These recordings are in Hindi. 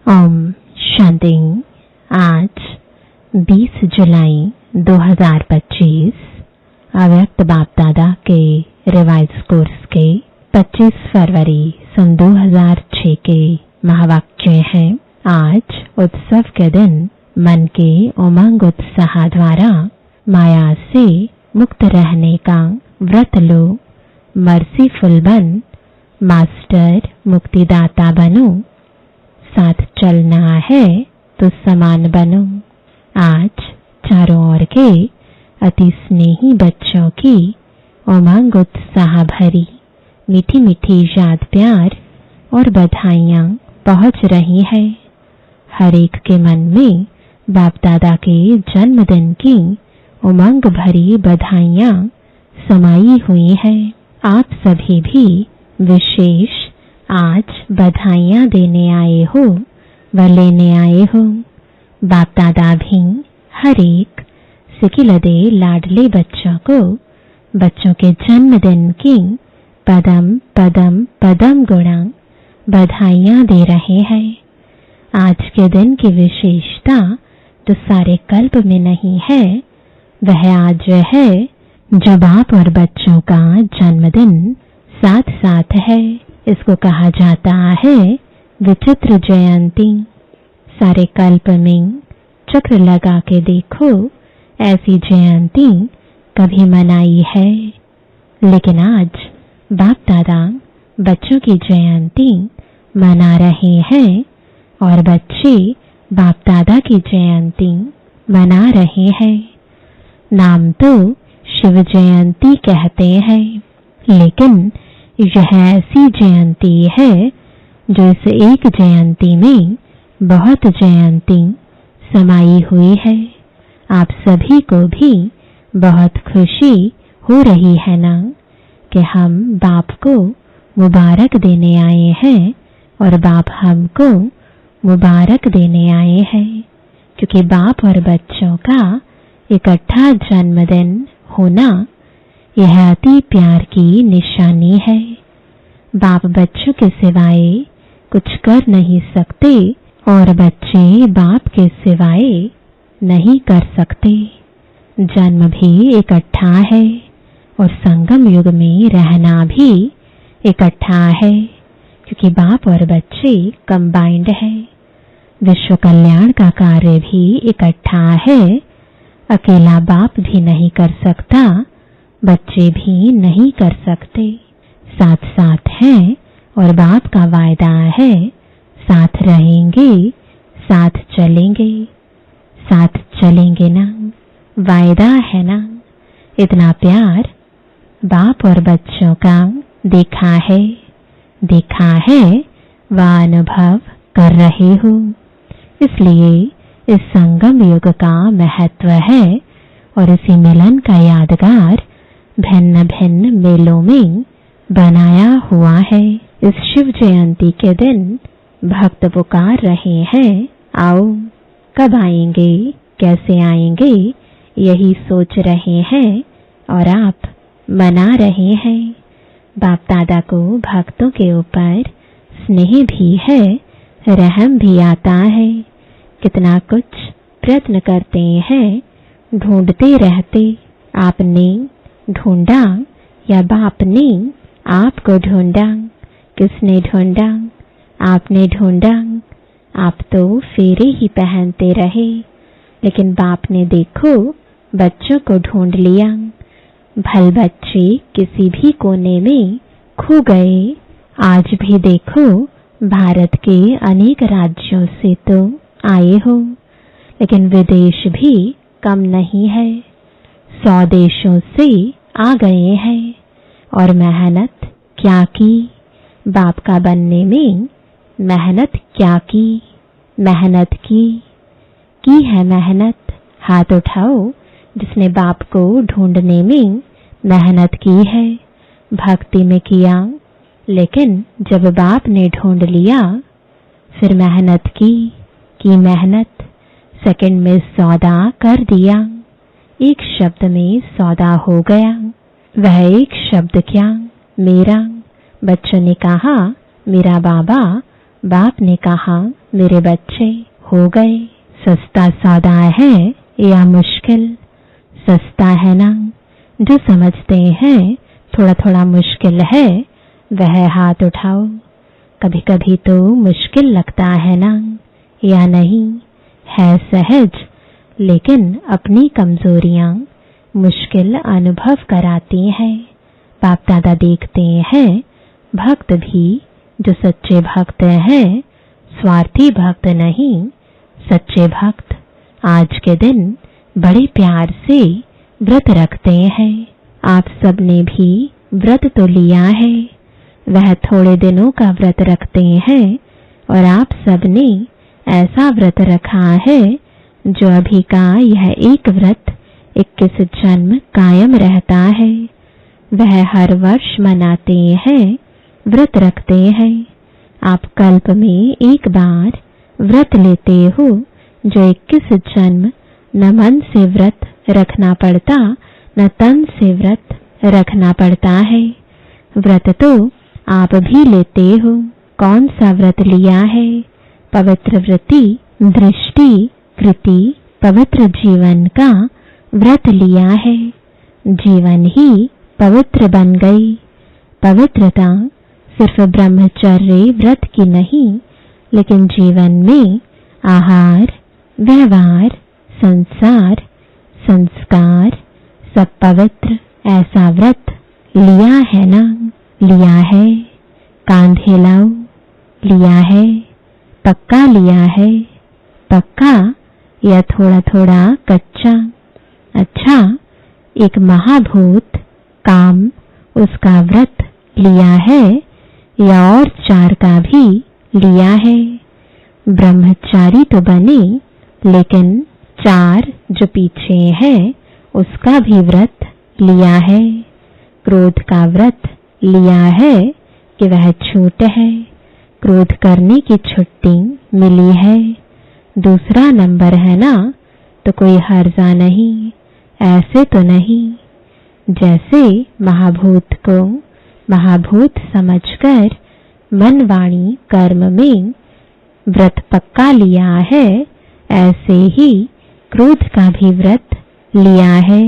ओम शांति। आज 20 जुलाई 2025 अव्यक्त बाप दादा के रिवाइज कोर्स के 25 फरवरी सन 2006 के महावाक्य हैं। आज उत्सव के दिन मन के उमंग उत्साह द्वारा माया से मुक्त रहने का व्रत लो। मर्सीफुल बन, मास्टर मुक्तिदाता बनो। साथ चलना है तो समान बनो। आज चारों ओर के अति स्नेही बच्चों की उमंग उत्साह भरी मीठी मीठी याद प्यार और बधाइयाँ पहुँच रही है। हर एक के मन में बाप दादा के जन्मदिन की उमंग भरी बधाइयाँ समाई हुई है। आप सभी भी विशेष आज बधाइयाँ देने आए हो व लेने आए हो। बाप दादा भी हर एक सिकिलदे लाडले बच्चों को बच्चों के जन्मदिन की पदम पदम पदम गुणा बधाइयाँ दे रहे हैं। आज के दिन की विशेषता जो सारे कल्प में नहीं है, वह आज है जब बाप और बच्चों का जन्मदिन साथ साथ है। इसको कहा जाता है विचित्र जयंती। सारे कल्प में चक्र लगा के देखो, ऐसी जयंती कभी मनाई है। लेकिन आज बाप दादा बच्चों की जयंती मना रहे हैं और बच्चे बाप दादा की जयंती मना रहे हैं। नाम तो शिव जयंती कहते हैं, लेकिन यह ऐसी जयंती है जो इस एक जयंती में बहुत जयंती समाई हुई है। आप सभी को भी बहुत खुशी हो रही है ना कि हम बाप को मुबारक देने आए हैं और बाप हमको मुबारक देने आए हैं, क्योंकि बाप और बच्चों का इकट्ठा जन्मदिन होना यह अति प्यार की निशानी है। बाप बच्चों के सिवाय कुछ कर नहीं सकते और बच्चे बाप के सिवाय नहीं कर सकते। जन्म भी इकट्ठा है और संगम युग में रहना भी इकट्ठा है, क्योंकि बाप और बच्चे कंबाइंड है। विश्व कल्याण का कार्य भी इकट्ठा है। अकेला बाप भी नहीं कर सकता, बच्चे भी नहीं कर सकते। साथ साथ हैं और बाप का वायदा है साथ रहेंगे, साथ चलेंगे। साथ चलेंगे ना, वायदा है ना। इतना प्यार बाप और बच्चों का देखा है व अनुभव कर रहे हो। इसलिए इस संगम युग का महत्व है और इसी मिलन का यादगार भिन्न भिन्न मेलों में बनाया हुआ है। इस शिव जयंती के दिन भक्त पुकार रहे हैं, आओ। कब आएंगे, कैसे आएंगे, यही सोच रहे हैं और आप मना रहे हैं। बाप दादा को भक्तों के ऊपर स्नेह भी है, रहम भी आता है। कितना कुछ प्रयत्न करते हैं, ढूंढते रहते। आपने ढूंढा या बाप ने आपको ढूंढा? किसने ढूंढा? आपने ढूंढा। आप तो फेरे ही पहनते रहे, लेकिन बाप ने देखो बच्चों को ढूंढ लिया। भल बच्चे किसी भी कोने में खो गए। आज भी देखो भारत के अनेक राज्यों से तो आए हो, लेकिन विदेश भी कम नहीं है। 100 देशों से आ गए हैं और मेहनत क्या की बाप का बनने में। मेहनत क्या की? मेहनत की है मेहनत। हाथ उठाओ जिसने बाप को ढूंढने में मेहनत की है। भक्ति में किया, लेकिन जब बाप ने ढूंढ लिया फिर मेहनत की मेहनत। सेकंड में सौदा कर दिया। एक शब्द में सौदा हो गया। वह एक शब्द क्या? मेरा। बच्चों ने कहा मेरा बाबा बाप ने कहा, मेरे बच्चे हो गए। सस्ता सौदा है या मुश्किल? सस्ता है ना। जो समझते हैं थोड़ा थोड़ा मुश्किल है, वह हाथ उठाओ। कभी कभी तो मुश्किल लगता है ना, या नहीं? है सहज, लेकिन अपनी कमजोरियां मुश्किल अनुभव कराती हैं। बाप दादा देखते हैं भक्त भी जो सच्चे भक्त हैं, स्वार्थी भक्त नहीं, सच्चे भक्त आज के दिन बड़े प्यार से व्रत रखते हैं। आप सबने भी व्रत तो लिया है, वह थोड़े दिनों का व्रत रखते हैं, और आप सबने ऐसा व्रत रखा है जो अभी का यह एक व्रत 21 जन्म कायम रहता है। वह हर वर्ष मनाते हैं, व्रत रखते हैं। आप कल्प में एक बार व्रत लेते हो, जो 21 जन्म न मन से व्रत रखना पड़ता, न तन से व्रत रखना पड़ता है। व्रत तो आप भी लेते हो। कौन सा व्रत लिया है? पवित्र वृत्ति, दृष्टि, कृति, पवित्र जीवन का व्रत लिया है। जीवन ही पवित्र बन गई। पवित्रता सिर्फ ब्रह्मचर्य व्रत की नहीं, लेकिन जीवन में आहार, व्यवहार, संसार, संस्कार सब पवित्र ऐसा व्रत लिया है ना? लिया है। कांधे लाओ। लिया है। पक्का लिया है। पक्का या थोड़ा थोड़ा कच्चा? अच्छा, एक महाभूत काम उसका व्रत लिया है या और 4 का भी लिया है? ब्रह्मचारी तो बने, लेकिन 4 जो पीछे है उसका भी व्रत लिया है। क्रोध का व्रत लिया है कि वह छूट है, क्रोध करने की छुट्टी मिली है। दूसरा नंबर है ना, तो कोई हर्जा नहीं। ऐसे तो नहीं। जैसे महाभूत को महाभूत समझकर मन वाणी कर्म में व्रत पक्का लिया है, ऐसे ही क्रोध का भी व्रत लिया है।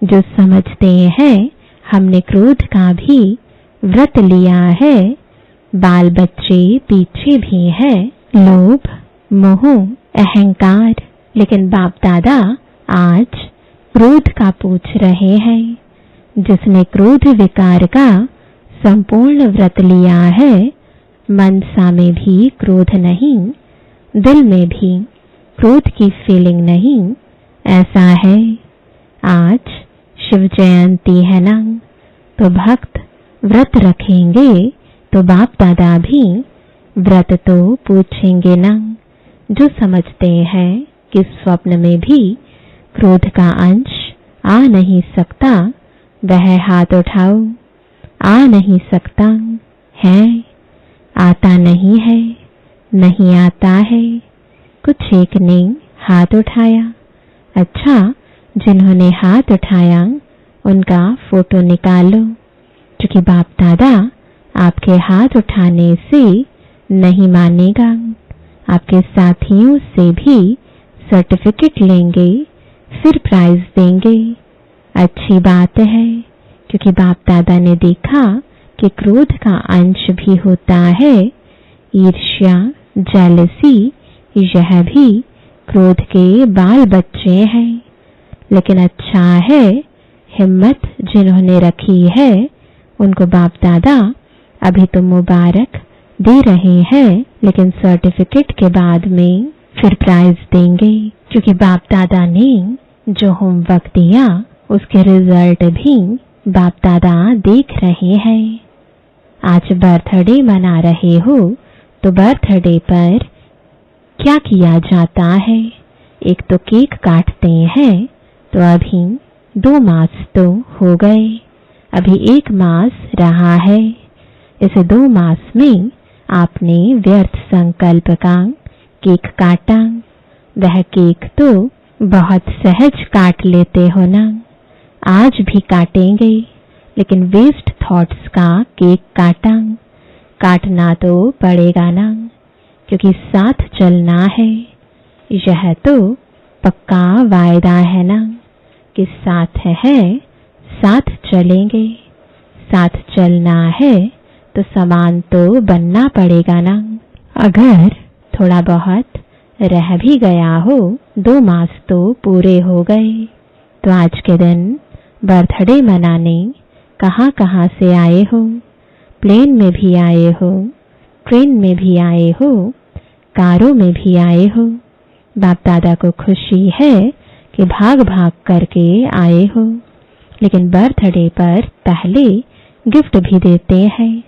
जो समझते हैं हमने क्रोध का भी व्रत लिया है, बाल बच्चे पीछे भी है, लोभ, मोह, अहंकार, लेकिन बाप दादा आज क्रोध का पूछ रहे हैं। जिसने क्रोध विकार का संपूर्ण व्रत लिया है, मनसा में भी क्रोध नहीं, दिल में भी क्रोध की फीलिंग नहीं, ऐसा है। आज शिव जयंती है ना, तो भक्त व्रत रखेंगे तो बाप दादा भी व्रत तो पूछेंगे ना। जो समझते हैं कि स्वप्न में भी क्रोध का अंश आ नहीं सकता, वह हाथ उठाओ। आ नहीं सकता है, आता नहीं है, नहीं आता है। कुछ एक ने हाथ उठाया। अच्छा, जिन्होंने हाथ उठाया उनका फोटो निकालो, क्योंकि बाप दादा आपके हाथ उठाने से नहीं मानेगा। आपके साथियों से भी सर्टिफिकेट लेंगे, फिर प्राइज देंगे। अच्छी बात है, क्योंकि बाप दादा ने देखा कि क्रोध का अंश भी होता है। ईर्ष्या, जेलसी, यह भी क्रोध के बाल बच्चे हैं। लेकिन अच्छा है, हिम्मत जिन्होंने रखी है उनको बाप दादा अभी तो मुबारक दे रहे हैं, लेकिन सर्टिफिकेट के बाद में फिर प्राइज देंगे। क्योंकि बाप दादा ने जो होमवर्क दिया उसके रिजल्ट भी बाप दादा देख रहे हैं। आज बर्थडे मना रहे हो, तो बर्थडे पर क्या किया जाता है? एक तो केक काटते हैं, तो अभी 2 मास तो हो गए, अभी 1 मास रहा है। इस 2 मास में आपने व्यर्थ संकल्प का केक काटा। वह केक तो बहुत सहज काट लेते हो ना, आज भी काटेंगे, लेकिन वेस्ट थॉट्स का केक काटा। काटना तो पड़ेगा ना, क्योंकि साथ चलना है। यह तो पक्का वायदा है ना कि साथ है, साथ चलेंगे। साथ चलना है तो समान तो बनना पड़ेगा ना। अगर थोड़ा बहुत रह भी गया हो, 2 मास तो पूरे हो गए। तो आज के दिन बर्थडे मनाने कहाँ कहाँ से आए हो? प्लेन में भी आए हो, ट्रेन में भी आए हो, कारों में भी आए हो। बाप दादा को खुशी है कि भाग भाग करके आए हो। लेकिन बर्थडे पर पहले गिफ्ट भी देते हैं।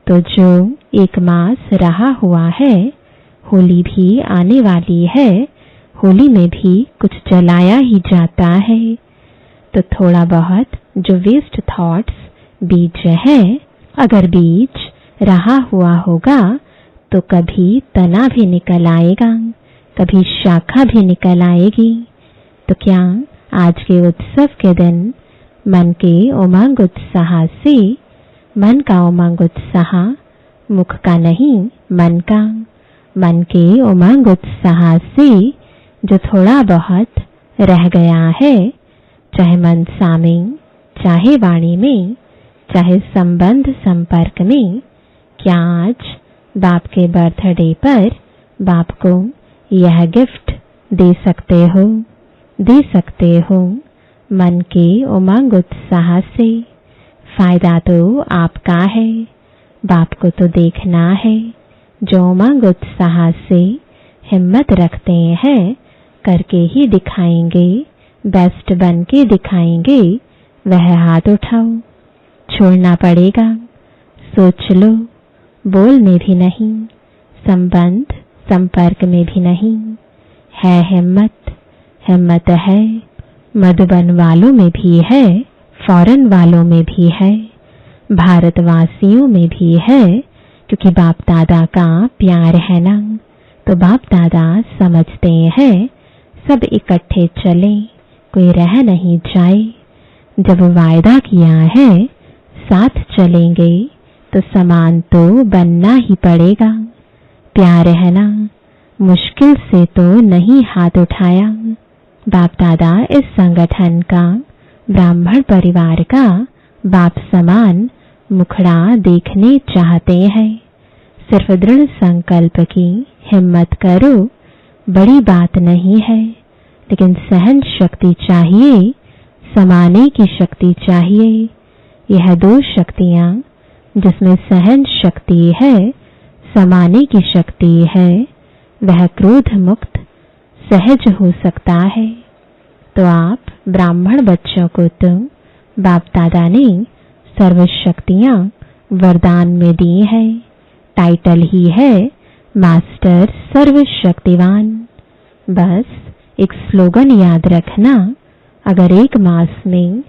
तो जो 1 मास रहा हुआ है, होली भी आने वाली है, होली में भी कुछ जलाया ही जाता है। तो थोड़ा बहुत जो वेस्ट थॉट्स बीज है, अगर बीज रहा हुआ होगा तो कभी तना भी निकल आएगा, कभी शाखा भी निकल आएगी। तो क्या आज के उत्सव के दिन मन के उमंग उत्साह से, मन का उमंग उत्साह मुख का नहीं, मन का, मन के उमंग उत्साह से जो थोड़ा बहुत रह गया है, चाहे मनसा में, चाहे वाणी में, चाहे संबंध संपर्क में, क्या आज बाप के बर्थडे पर बाप को यह गिफ्ट दे सकते हो? दे सकते हो मन के उमंग उत्साह से। फायदा तो आपका है, बाप को तो देखना है। जो उमंग उत्साह से हिम्मत रखते हैं, करके ही दिखाएंगे, बेस्ट बन के दिखाएंगे, वह हाथ उठाओ। छोड़ना पड़ेगा, सोच लो, बोल में भी नहीं, संबंध संपर्क में भी नहीं। है हिम्मत, हिम्मत है, मधुबन वालों में भी है, फॉरेन वालों में भी है, भारतवासियों में भी है, क्योंकि बाप दादा का प्यार है ना। तो बाप दादा समझते हैं सब इकट्ठे चलें, कोई रह नहीं जाए। जब वायदा किया है साथ चलेंगे तो समान तो बनना ही पड़ेगा। प्यार है ना, मुश्किल से तो नहीं हाथ उठाया। बाप दादा इस संगठन का, ब्राह्मण परिवार का बाप समान मुखड़ा देखने चाहते हैं। सिर्फ दृढ़ संकल्प की हिम्मत करो, बड़ी बात नहीं है, लेकिन सहन शक्ति चाहिए, समाने की शक्ति चाहिए। यह 2 शक्तियां, जिसमें सहन शक्ति है, समाने की शक्ति है, वह क्रोध मुक्त सहज हो सकता है। तो आप ब्राह्मण बच्चों को तो बाप दादा ने सर्व शक्तियां वरदान में दी है। टाइटल ही है मास्टर सर्वशक्तिवान। बस एक स्लोगन याद रखना, अगर 1 मास में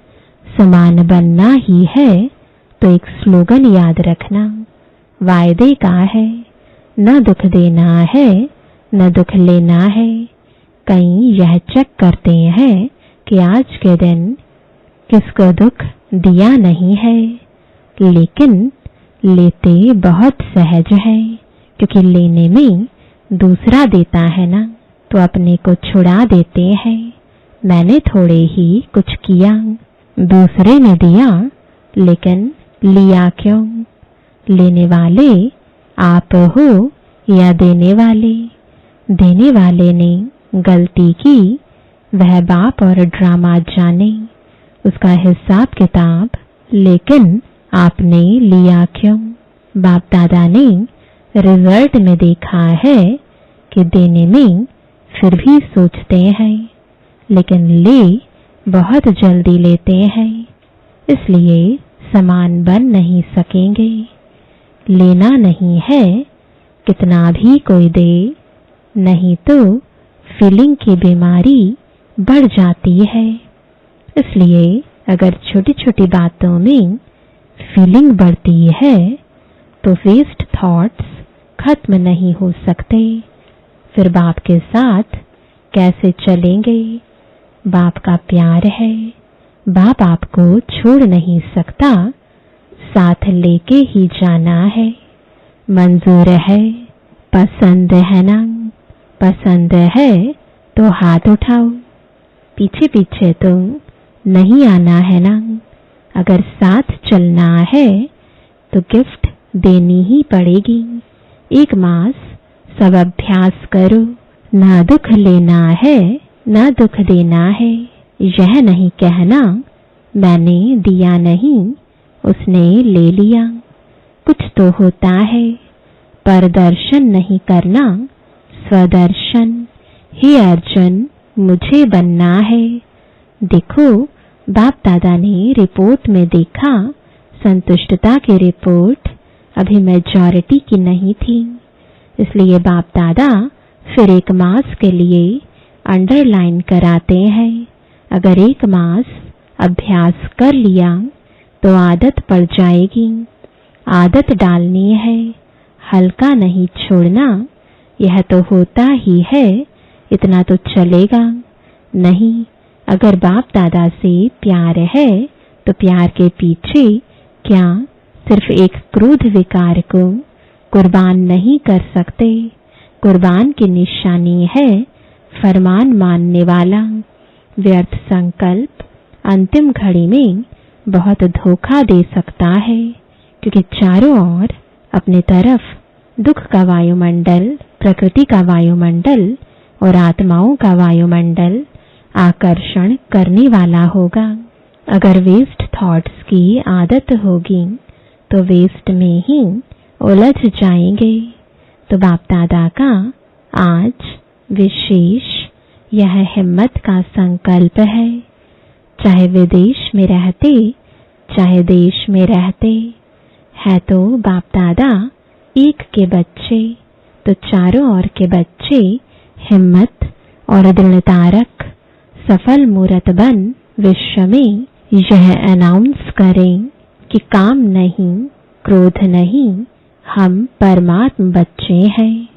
समान बनना ही है तो एक स्लोगन याद रखना, वायदे का है, न दुख देना है, न दुख लेना है। कई यह चेक करते हैं कि आज के दिन किसको दुख दिया नहीं है, लेकिन लेते बहुत सहज है, क्योंकि लेने में दूसरा देता है ना, तो अपने को छुड़ा देते हैं। मैंने थोड़े ही कुछ किया, दूसरे ने दिया, लेकिन लिया क्यों? लेने वाले आप हो या देने वाले? देने वाले ने गलती की, वह बाप और ड्रामा जाने, उसका हिसाब किताब, लेकिन आपने लिया क्यों? बाप दादा ने रिजल्ट में देखा है कि देने में फिर भी सोचते हैं, लेकिन ले बहुत जल्दी लेते हैं, इसलिए समान बन नहीं सकेंगे। लेना नहीं है, कितना भी कोई दे, नहीं तो फीलिंग की बीमारी बढ़ जाती है। इसलिए अगर छोटी छोटी बातों में फीलिंग बढ़ती है तो वेस्ट थॉट्स खत्म नहीं हो सकते। फिर बाप के साथ कैसे चलेंगे? बाप का प्यार है, बाप आपको छोड़ नहीं सकता, साथ लेके ही जाना है। मंजूर है, पसंद है ना? पसंद है तो हाथ उठाओ। पीछे पीछे तो नहीं आना है ना? अगर साथ चलना है तो गिफ्ट देनी ही पड़ेगी। 1 मास सब अभ्यास करो, ना दुख लेना है ना दुख देना है। यह नहीं कहना मैंने दिया नहीं, उसने ले लिया। कुछ तो होता है, परदर्शन नहीं करना, स्वदर्शन। हे अर्जुन, मुझे बनना है। देखो, बाप दादा ने रिपोर्ट में देखा, संतुष्टता की रिपोर्ट अभी मेजॉरिटी की नहीं थी। इसलिए बाप दादा फिर 1 मास के लिए अंडरलाइन कराते हैं। अगर 1 मास अभ्यास कर लिया तो आदत पड़ जाएगी। आदत डालनी है, हल्का नहीं छोड़ना। यह तो होता ही है, इतना तो चलेगा नहीं। अगर बाप दादा से प्यार है तो प्यार के पीछे क्या सिर्फ एक क्रोध विकार को कुर्बान नहीं कर सकते? कुर्बान की निशानी है फरमान मानने वाला। व्यर्थ संकल्प अंतिम घड़ी में बहुत धोखा दे सकता है, क्योंकि चारों ओर अपने तरफ दुख का वायुमंडल, प्रकृति का वायुमंडल और आत्माओं का वायुमंडल आकर्षण करने वाला होगा। अगर वेस्ट थॉट्स की आदत होगी तो वेस्ट में ही उलझ जाएंगे। तो बाप दादा का आज विशेष यह हिम्मत का संकल्प है। चाहे विदेश में रहते, चाहे देश में रहते, है तो बाप दादा एक के बच्चे, तो चारों ओर के बच्चे हिम्मत और दृढ़ता रख सफल मूर्त बन विश्व में यह अनाउंस करें कि काम नहीं, क्रोध नहीं, हम परमात्म बच्चे हैं।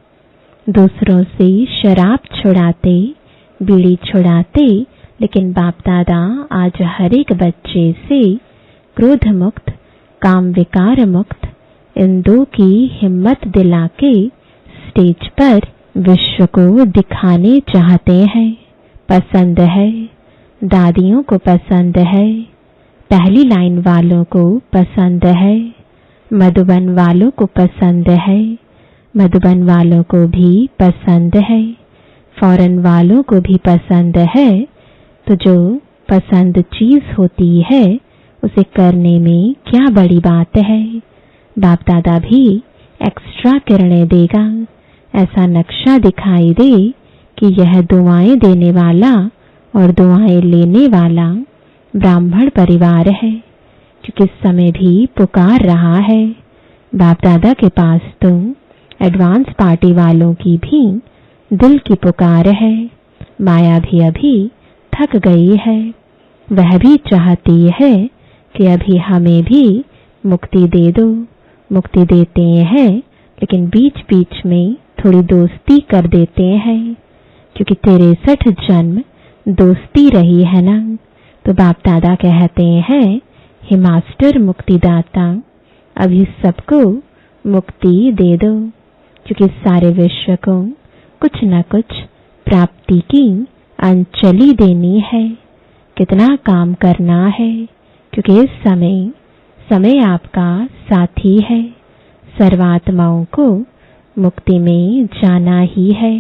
दूसरों से शराब छुड़ाते, बीड़ी छुड़ाते, लेकिन बाप दादा आज हर एक बच्चे से क्रोध मुक्त, काम विकार मुक्त, इन 2 की हिम्मत दिला के स्टेज पर विश्व को दिखाने चाहते हैं। पसंद है, दादियों को पसंद है, पहली लाइन वालों को पसंद है, मधुबन वालों को पसंद है, मधुबन वालों को भी पसंद है, फॉरेन वालों को भी पसंद है। तो जो पसंद चीज होती है उसे करने में क्या बड़ी बात है? बाप दादा भी एक्स्ट्रा किरणें देगा। ऐसा नक्शा दिखाई दे कि यह दुआएं देने वाला और दुआएं लेने वाला ब्राह्मण परिवार है, क्योंकि समय भी पुकार रहा है। बाप दादा के पास तो एडवांस पार्टी वालों की भी दिल की पुकार है। माया भी अभी थक गई है, वह भी चाहती है कि अभी हमें भी मुक्ति दे दो। मुक्ति देते हैं, लेकिन बीच बीच में थोड़ी दोस्ती कर देते हैं, क्योंकि 63 जन्म दोस्ती रही है ना। तो बाप दादा कहते हैं, हे मास्टर मुक्तिदाता, अभी सबको मुक्ति दे दो, क्योंकि सारे विश्व को कुछ न कुछ प्राप्ति की अंजलि देनी है। कितना काम करना है, क्योंकि इस समय आपका साथी है। सर्वात्माओं को मुक्ति में जाना ही है।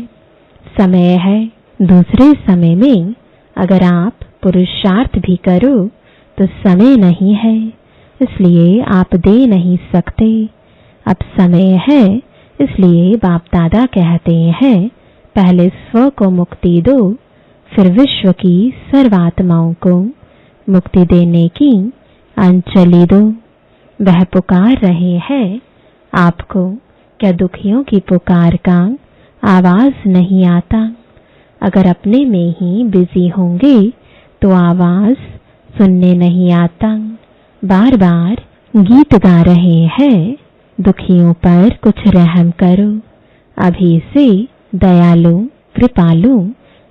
समय है, दूसरे समय में अगर आप पुरुषार्थ भी करो तो समय नहीं है, इसलिए आप दे नहीं सकते। अब समय है, इसलिए बाप दादा कहते हैं, पहले स्व को मुक्ति दो, फिर विश्व की सर्वात्माओं को मुक्ति देने की अंजलि दो। वह पुकार रहे हैं आपको। क्या दुखियों की पुकार का आवाज नहीं आता? अगर अपने में ही बिजी होंगे तो आवाज सुनने नहीं आता। बार बार गीत गा रहे हैं, दुखियों पर कुछ रहम करो। अभी से दयालु, कृपालु,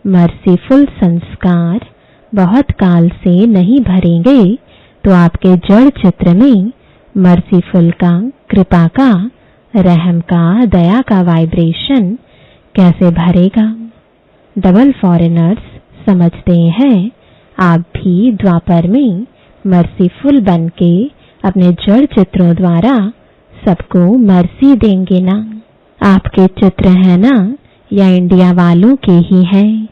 मर्सीफुल संस्कार बहुत काल से नहीं भरेंगे तो आपके जड़ चित्र में मर्सीफुल का, कृपा का रहम का, दया का वाइब्रेशन कैसे भरेगा। डबल फॉरेनर्स समझते हैं आप भी द्वापर में मर्सीफुल बनके अपने जड़ चित्रों द्वारा सबको मर्सी देंगे ना। आपके चित्र हैं ना या इंडिया वालों के ही हैं।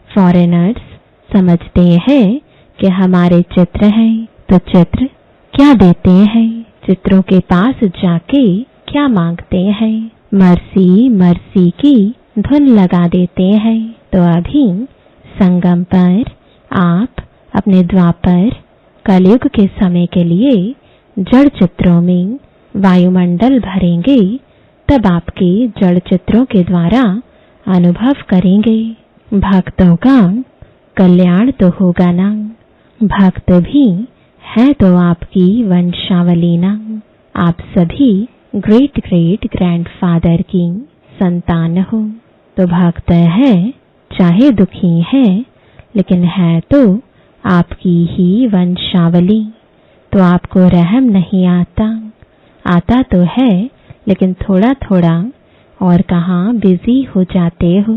फॉरेनर्स समझते हैं कि हमारे चित्र हैं, तो चित्र क्या देते हैं, चित्रों के पास जाके क्या मांगते हैं, मर्सी मर्सी की धुन लगा देते हैं। तो अभी संगम पर आप अपने द्वापर कलयुग के समय के लिए जड़ चित्रों में वायुमंडल भरेंगे, तब आपके जड़ चित्रों के द्वारा अनुभव करेंगे। भक्तों का कल्याण तो होगा ना, भक्त भी है तो आपकी वंशावली ना। आप सभी ग्रेट ग्रेट ग्रैंडफादर की संतान हो, तो भक्त है चाहे दुखी है, लेकिन है तो आपकी ही वंशावली। तो आपको रहम नहीं आता, आता तो है लेकिन थोड़ा थोड़ा, और कहाँ बिजी हो जाते हो।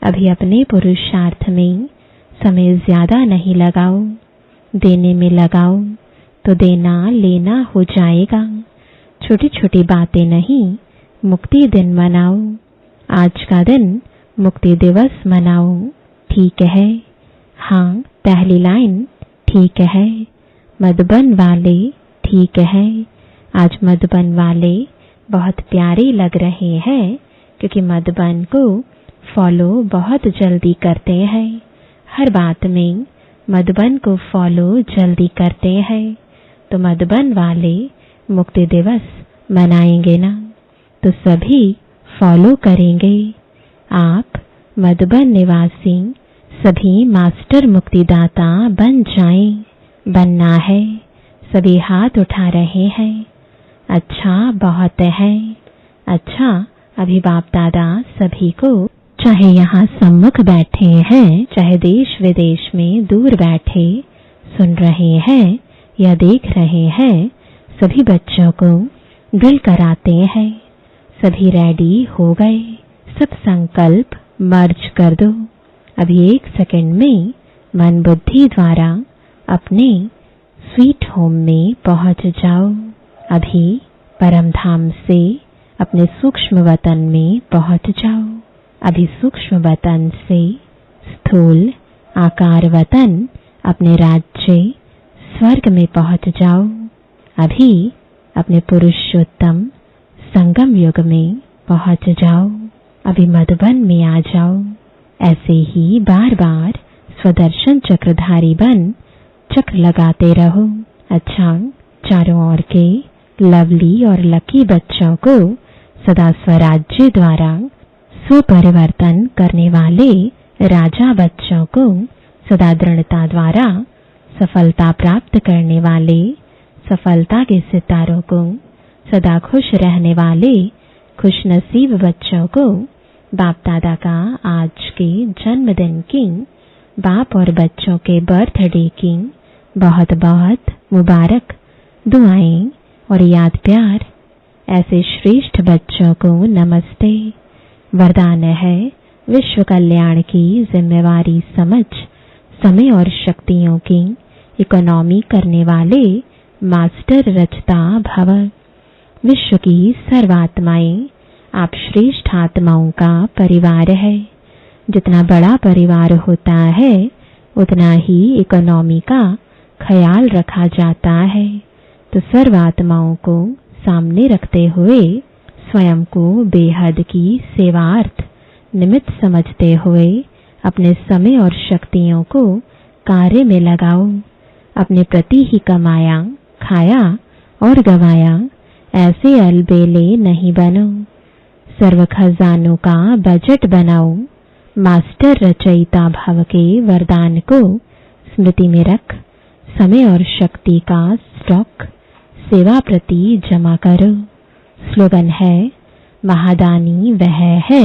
अभी अपने पुरुषार्थ में समय ज्यादा नहीं लगाओ, देने में लगाओ तो देना लेना हो जाएगा। छोटी छोटी बातें नहीं, मुक्ति दिन मनाओ। आज का दिन मुक्ति दिवस मनाओ, ठीक है। हाँ, पहली लाइन ठीक है। मधुबन वाले ठीक है। आज मधुबन वाले बहुत प्यारे लग रहे हैं, क्योंकि मधुबन को फॉलो बहुत जल्दी करते हैं। हर बात में मधुबन को फॉलो जल्दी करते हैं। तो मधुबन वाले मुक्ति दिवस मनाएंगे ना, तो सभी फॉलो करेंगे। आप मधुबन निवासी सभी मास्टर मुक्तिदाता बन जाएं। बनना है, सभी हाथ उठा रहे हैं। अच्छा बहुत है, अच्छा। अभी बाप दादा सभी को, चाहे यहाँ सम्मुख बैठे हैं, चाहे देश विदेश में दूर बैठे सुन रहे हैं या देख रहे हैं, सभी बच्चों को ड्रिल कराते हैं। सभी रेडी हो गए, सब संकल्प मर्ज कर दो। अभी 1 सेकंड में मन बुद्धि द्वारा अपने स्वीट होम में पहुंच जाओ। अभी परम धाम से अपने सूक्ष्म वतन में पहुंच जाओ। अभी सूक्ष्म वतन से स्थूल आकार वतन अपने राज्य स्वर्ग में पहुंच जाओ। अभी अपने पुरुषोत्तम संगम युग में पहुंच जाओ। अभी मधुबन में आ जाओ। ऐसे ही बार बार स्वदर्शन चक्रधारी बन चक्र लगाते रहो। अच्छा, चारों ओर के लवली और लकी बच्चों को सदा स्वराज्य द्वारा सुपरिवर्तन करने वाले राजा बच्चों को सदा दृढ़ता द्वारा सफलता प्राप्त करने वाले सफलता के सितारों को, सदा खुश रहने वाले खुशनसीब बच्चों को बाप दादा का आज के जन्मदिन की, बाप और बच्चों के बर्थडे की बहुत बहुत मुबारक दुआएं और याद प्यार। ऐसे श्रेष्ठ बच्चों को नमस्ते। वरदान है विश्व कल्याण की जिम्मेवारी समझ समय और शक्तियों की इकोनॉमी करने वाले मास्टर रचता भव। विश्व की सर्वात्माएं आप श्रेष्ठ आत्माओं का परिवार है। जितना बड़ा परिवार होता है उतना ही इकोनॉमी का ख्याल रखा जाता है। तो सर्वात्माओं को सामने रखते हुए स्वयं को बेहद की सेवार्थ निमित्त समझते हुए अपने समय और शक्तियों को कार्य में लगाओ। अपने प्रति ही कमाया, खाया और गवाया ऐसे अलबेले नहीं बनो। सर्व खजानों का बजट बनाओ। मास्टर रचयिता भव के वरदान को स्मृति में रख समय और शक्ति का स्टॉक सेवा प्रति जमा करो। स्लोगन है महादानी वह है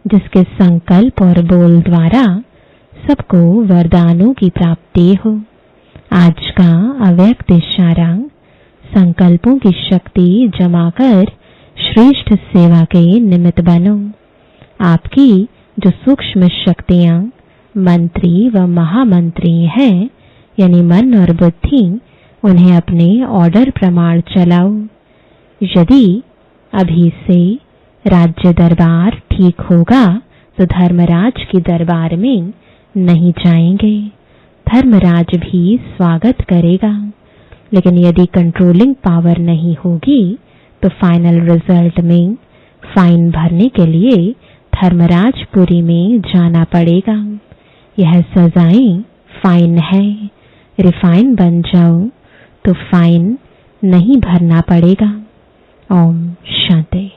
जिसके संकल्प और बोल द्वारा सबको वरदानों की प्राप्ति हो। आज का अव्यक्त इशारा संकल्पों की शक्ति जमा कर श्रेष्ठ सेवा के निमित्त बनो। आपकी जो सूक्ष्म शक्तियां मंत्री व महामंत्री हैं, यानी मन और बुद्धि, उन्हें अपने ऑर्डर प्रमाण चलाओ। यदि अभी से राज्य दरबार ठीक होगा तो धर्मराज के दरबार में नहीं जाएंगे, धर्मराज भी स्वागत करेगा। लेकिन यदि कंट्रोलिंग पावर नहीं होगी तो फाइनल रिजल्ट में फाइन भरने के लिए धर्मराजपुरी में जाना पड़ेगा। यह सजाएं फाइन है। रिफाइन बन जाओ तो फाइन नहीं भरना पड़ेगा। ओम शांति।